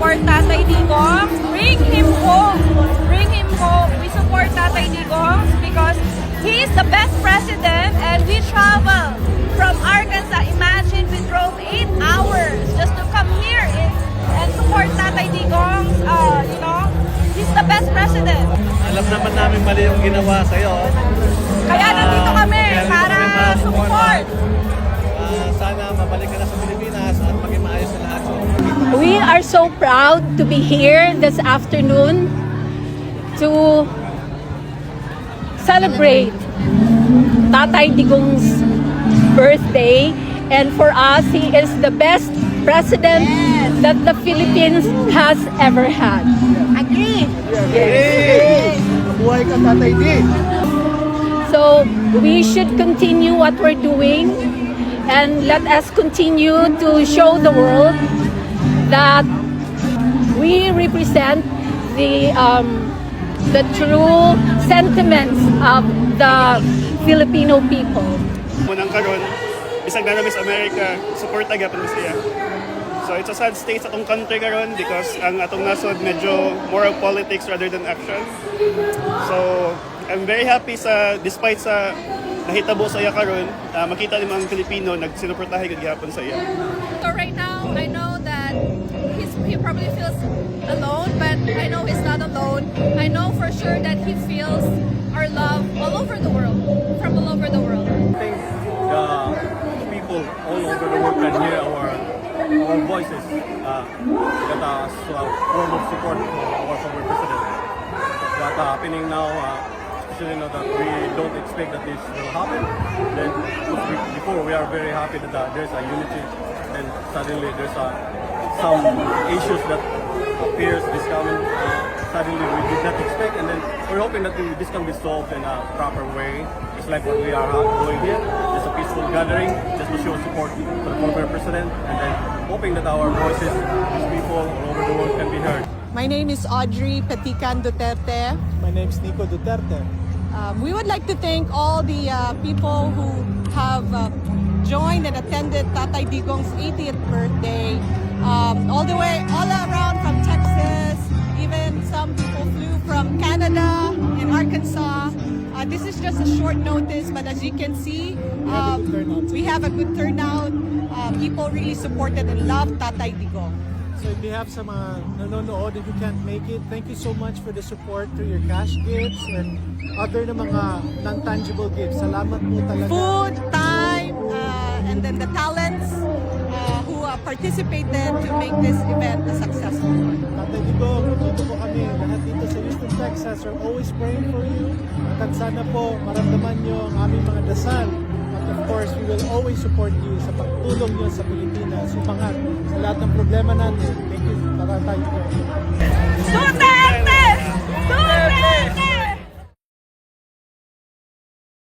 support Tatay Digong. Bring him home. Bring him home. We support Tatay Digong because he is the best president and we travel from Arkansas. Imagine we drove 8 hours just to come here and support Tatay Digong. He's the best president. Alam naman namin mali yung ginawa sa'yo. Kaya nandito kami para support. Sana mabalik ka na sa Pilipinas at maging maayos na lahat. We are so proud to be here this afternoon to celebrate Tatay Digong's birthday, and for us, he is the best president that the Philippines has ever had. Agree. Yes! Buhay ka, Tatay D! So we should continue what we're doing, and let us continue to show the world that we represent the true sentiments of the Filipino people. Munang karon, bisag na Miss America, support agapon siya. So it's a sad state sa atong country karon because ang atong nasod medyo more of politics rather than action. So I'm very happy despite sa nahitabo sa iya karon, makita ni mga Pilipino nagsinuportahe gud gyapon sa iya. So right now, I know that he probably feels alone, but I know he's not alone. I know for sure that he feels our love all over the world, from all over the world. I think the people all over the world can hear our voices that are form of support for our former president. That happening now, especially now that we don't expect that this will happen. Then before we are very happy that there's a unity, and suddenly there's some issues that appears this coming. Suddenly we did not expect, and then we're hoping that this can be solved in a proper way. It's like what we are doing here, just a peaceful gathering, just to show support for the former president, and then hoping that our voices, these people all over the world, can be heard. My name is Audrey Petican Duterte. My name is Nico Duterte. We would like to thank all the people who have joined and attended Tatay Digong's 80th birthday. All around from Texas, even some people flew from Canada and Arkansas. This is just a short notice, but as you can see, we have a good turnout. People really supported and loved Tatay Digong. So in behalf sa mga nanonood, if you can't make it, thank you so much for the support through your cash gifts and other na mga non-tangible gifts. Salamat po talaga. Food, time, and then the talents who participated to make this event a successful one. Tatay Digong, nandito po kami. Lahat dito sa Houston, Texas are always praying for you. At sana po maramdaman nyo ang aming mga dasal. At of course, we will always support you sa pagtulong nyo sa Pilipinas. Sumangat sa lahat ng problema natin. Thank you, Tatay Digong.